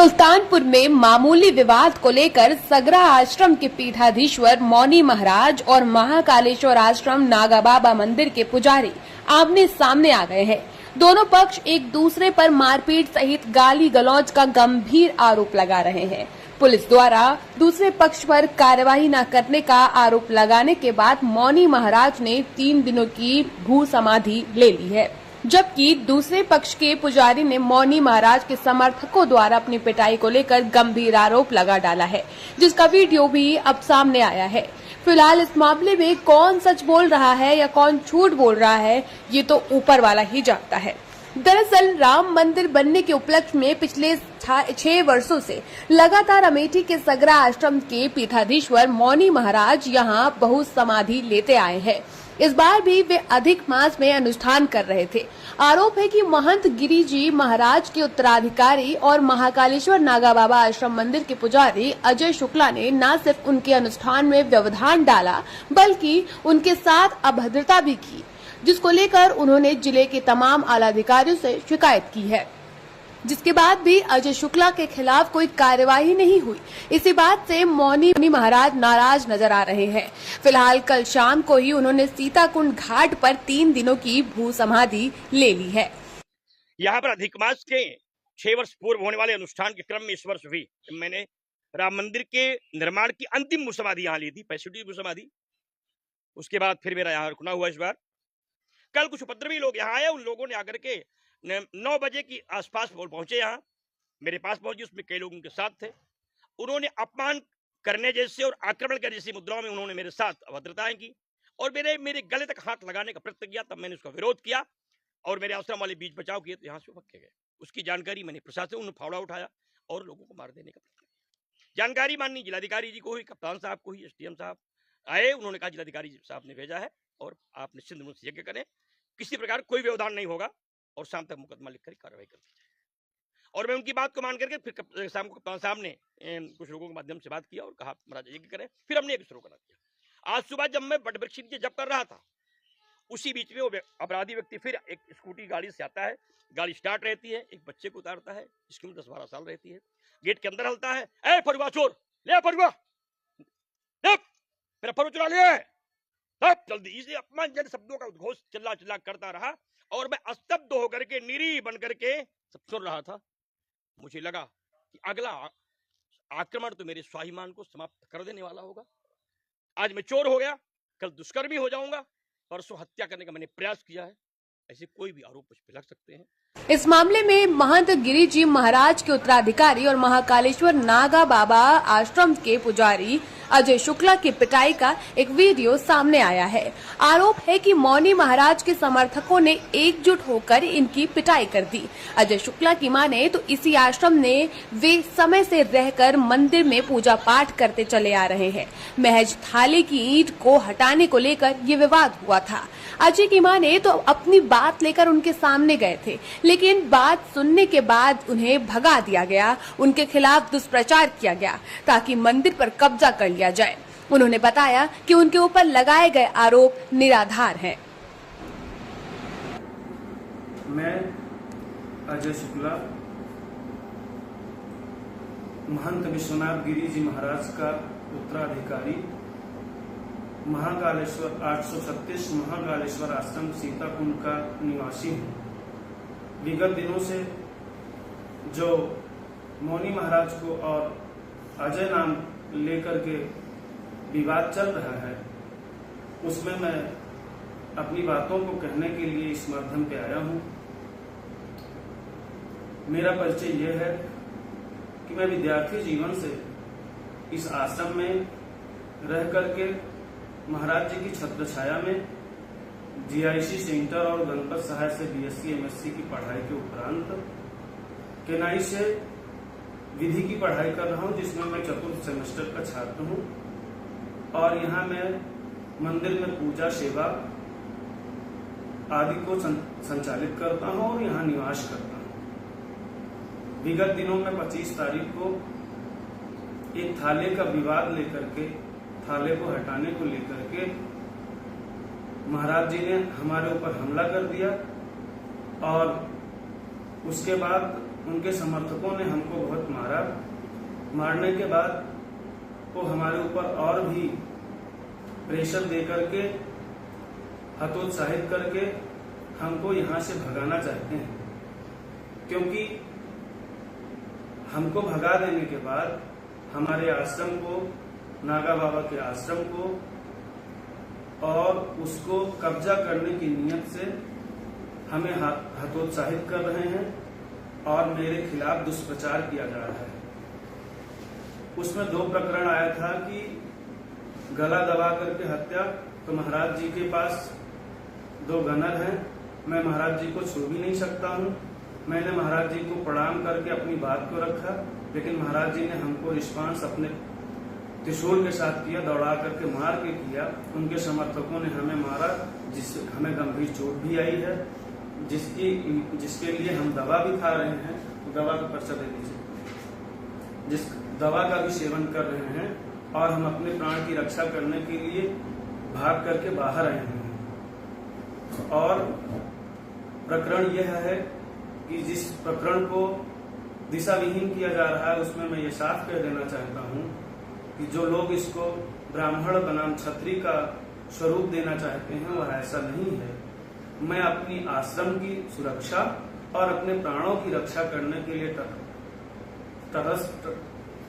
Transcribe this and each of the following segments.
सुल्तानपुर में मामूली विवाद को लेकर सगरा आश्रम के पीठाधीश्वर मौनी महाराज और महाकालेश्वर आश्रम नागाबाबा मंदिर के पुजारी आमने सामने आ गए हैं। दोनों पक्ष एक दूसरे पर मारपीट सहित गाली गलौज का गंभीर आरोप लगा रहे हैं। पुलिस द्वारा दूसरे पक्ष पर कार्रवाई न करने का आरोप लगाने के बाद मौनी महाराज ने 3 दिनों की भू समाधि ले ली है, जबकि दूसरे पक्ष के पुजारी ने मौनी महाराज के समर्थकों द्वारा अपनी पिटाई को लेकर गंभीर आरोप लगा डाला है, जिसका वीडियो भी अब सामने आया है। फिलहाल इस मामले में कौन सच बोल रहा है या कौन झूठ बोल रहा है, ये तो ऊपर वाला ही जानता है। दरअसल राम मंदिर बनने के उपलक्ष्य में पिछले 6 वर्षों से लगातार अमेठी के सगरा आश्रम के पीठाधीश्वर मौनी महाराज यहां बहु समाधि लेते आए हैं। इस बार भी वे अधिक मास में अनुष्ठान कर रहे थे। आरोप है कि महंत गिरी जी महाराज के उत्तराधिकारी और महाकालेश्वर नागाबाबा आश्रम मंदिर के पुजारी अजय शुक्ला ने न सिर्फ उनके अनुष्ठान में व्यवधान डाला, बल्कि उनके साथ अभद्रता भी की, जिसको लेकर उन्होंने जिले के तमाम आलाधिकारियों से शिकायत की है, जिसके बाद भी अजय शुक्ला के खिलाफ कोई कार्यवाही नहीं हुई। इसी बात से मौनी महाराज नाराज नजर आ रहे हैं। फिलहाल कल शाम को ही उन्होंने सीताकुंड घाट पर 3 दिनों की भू समाधि ले ली है। यहाँ पर अधिक मास के 6 वर्ष पूर्व होने वाले अनुष्ठान के क्रम में इस वर्ष भी मैंने राम मंदिर के निर्माण की अंतिम भू समाधि यहाँ ली थी, 65वीं भू समाधि। उसके बाद फिर मेरा यहाँ रुकना हुआ। इस बार कल कुछ उपद्रवी लोग यहाँ आए, उन लोगों ने आकर के 9 बजे की आसपास पहुंचे, यहाँ मेरे पास पहुंचे। उसमें कई लोग उनके साथ थे। उन्होंने अपमान करने जैसे और आक्रमण करने जैसी मुद्राओं में उन्होंने मेरे साथ अभद्रताएं की और मेरे गले तक हाथ लगाने का प्रयत्न किया। तब मैंने उसका विरोध किया और मेरे आश्रम वाले बीच बचाव किए तो यहाँ से भग गए। उसकी जानकारी मैंने प्रशासन, उन्होंने फावड़ा उठाया और लोगों को मार देने का प्रयत्न किया। जानकारी माननी जिलाधिकारी जी को हुई, कप्तान साहब को हुई, SDM साहब आए। उन्होंने कहा जिलाधिकारी साहब ने भेजा है और आप निश्चिंत मन से यज्ञ करें, किसी प्रकार कोई व्यवधान नहीं होगा और शाम तक मुकदमा लिखकर कार्रवाई कर दी जाए। और मैं उनकी बात को मान करके फिर शाम को कप्तान साहब ने कुछ लोगों के माध्यम से बात किया और कहा महाराज यज्ञ करें। फिर हमने यज्ञ शुरू करा दिया। आज सुबह जब मैं वटवृक्ष नीचे जप कर रहा था, उसी बीच में वो अपराधी व्यक्ति फिर एक स्कूटी गाड़ी से आता है। गाड़ी स्टार्ट रहती है, एक बच्चे को उतारता है, इसकी उम्र 10-12 साल रहती है। गेट के अंदर हलता है, ए फरुआ चोर, ले फरुआ, मेरा फरुआ चुरा लिया है, जल्दी। इसे अपमानजनक शब्दों का उद्घोष चिल्ला करता रहा और मैं स्तब्ध होकर के निरीह बन करके सब सुन रहा था। मुझे लगा कि अगला आक्रमण तो मेरे स्वाभिमान को समाप्त कर देने वाला होगा। आज मैं चोर हो गया, कल दुष्कर्मी हो जाऊंगा, परसों हत्या करने का मैंने प्रयास किया है। ऐसे कोई भी आरोप मुझ पे लग सकते हैं। इस मामले में महंत गिरी जी महाराज के उत्तराधिकारी और महाकालेश्वर नागा बाबा आश्रम के पुजारी अजय शुक्ला की पिटाई का एक वीडियो सामने आया है। आरोप है कि मौनी महाराज के समर्थकों ने एकजुट होकर इनकी पिटाई कर दी। अजय शुक्ला की माने तो इसी आश्रम ने वे समय से रहकर मंदिर में पूजा पाठ करते चले आ रहे हैं। महज थाली की ईंट को हटाने को लेकर ये विवाद हुआ था। अजय की माने तो अपनी बात लेकर उनके सामने गए थे, लेकिन बात सुनने के बाद उन्हें भगा दिया गया। उनके खिलाफ दुष्प्रचार किया गया ताकि मंदिर पर कब्जा कर लिया जाए। उन्होंने बताया कि उनके ऊपर लगाए गए आरोप निराधार हैं। मैं अजय शुक्ला महंत विश्वनाथ गिरी जी महाराज का उत्तराधिकारी महाकालेश्वर 836 महाकालेश्वर आश्रम सीताकुंड का निवासी हूँ। विगत दिनों से जो मौनी महाराज को और अजय नाम लेकर के विवाद चल रहा है, उसमें मैं अपनी बातों को कहने के लिए इस माध्यम पे आया हूँ। मेरा परिचय यह है कि मैं विद्यार्थी जीवन से इस आश्रम में रह करके महाराज जी की छत्र छाया में GIC सेंटर और गणपत सहाय से BSc MSc की पढ़ाई के उपरांत केनाई से विधि की पढ़ाई कर रहा हूं, जिसमें मैं 4th सेमेस्टर का छात्र हूं। और यहाँ मैं मंदिर में पूजा सेवा आदि को संचालित करता हूं और यहाँ निवास करता हूं। विगत दिनों में 25 तारीख को एक थाले का विवाद लेकर के, थाले को हटाने को लेकर के महाराज जी ने हमारे ऊपर हमला कर दिया और उसके बाद उनके समर्थकों ने हमको बहुत मारा मारने के बाद वो हमारे ऊपर और भी प्रेशर दे करके, हतोत्साहित करके हमको यहाँ से भगाना चाहते हैं, क्योंकि हमको भगा देने के बाद हमारे आश्रम को, नागा बाबा के आश्रम को और उसको कब्जा करने की नीयत से हमें हतोत्साहित कर रहे हैं और मेरे खिलाफ दुष्प्रचार किया जा रहा है। उसमें 2 प्रकरण आया था कि गला दबा करके हत्या, तो महाराज जी के पास 2 गनर हैं, मैं महाराज जी को छू भी नहीं सकता हूं। मैंने महाराज जी को प्रणाम करके अपनी बात को रखा, लेकिन महाराज जी ने हमको रिस्पांस अपने त्रिशूल के साथ किया, दौड़ा करके मार के किया। उनके समर्थकों ने हमें मारा, जिससे हमें गंभीर चोट भी आई है, जिसके लिए हम दवा भी खा रहे हैं। तो दवा का पर्चा दे दीजिए। जिस दवा का भी सेवन कर रहे हैं और हम अपने प्राण की रक्षा करने के लिए भाग करके बाहर आए हैं। और प्रकरण यह है कि जिस प्रकरण को दिशा विहीन किया जा रहा है, उसमें मैं ये साफ कह देना चाहता हूँ कि जो लोग इसको ब्राह्मण बनाम क्षत्रिय का स्वरूप देना चाहते हैं, वह ऐसा नहीं है। मैं अपनी आश्रम की सुरक्षा और अपने प्राणों की रक्षा करने के लिए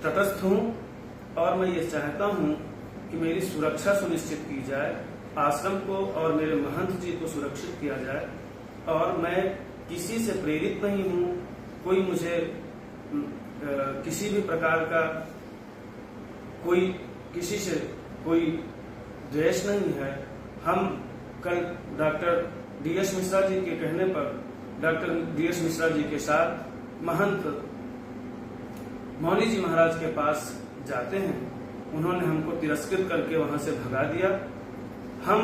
तटस्थ हूँ और मैं ये चाहता हूँ कि मेरी सुरक्षा सुनिश्चित की जाए, आश्रम को और मेरे महंत जी को सुरक्षित किया जाए। और मैं किसी से प्रेरित नहीं हूँ, कोई मुझे किसी भी प्रकार का किसी से कोई द्वेष नहीं है। हम कल डॉक्टर डी.एस. मिश्रा जी के कहने पर डॉक्टर डी.एस. मिश्रा जी के साथ महंत मौनी जी महाराज के पास जाते हैं। उन्होंने हमको तिरस्कृत करके वहां से भगा दिया। हम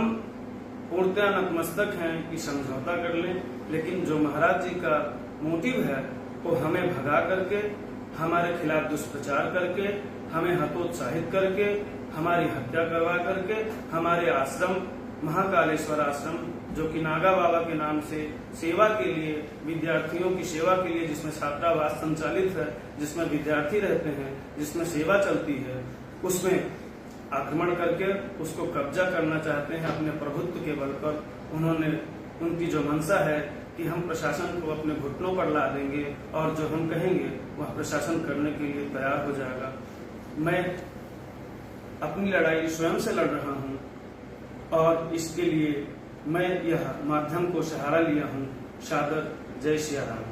पूर्णतः नतमस्तक हैं कि समझौता कर लें, लेकिन जो महाराज जी का मोटिव है वो हमें भगा करके, हमारे खिलाफ दुष्प्रचार करके, हमें हतोत्साहित करके, हमारी हत्या करवा करके, हमारे आश्रम महाकालेश्वर आश्रम, जो कि नागा बाबा के नाम से सेवा के लिए, विद्यार्थियों की सेवा के लिए, जिसमें छात्रावास संचालित है, जिसमें विद्यार्थी रहते हैं, जिसमें सेवा चलती है, उसमें आक्रमण करके उसको कब्जा करना चाहते हैं अपने प्रभुत्व के बल पर। उनकी जो मंशा है कि हम प्रशासन को अपने घुटनों पर ला देंगे और जो हम कहेंगे वह प्रशासन करने के लिए तैयार हो जाएगा। मैं अपनी लड़ाई स्वयं से लड़ रहा हूं और इसके लिए मैं यह माध्यम को सहारा लिया हूं। सादर जय सिया राम।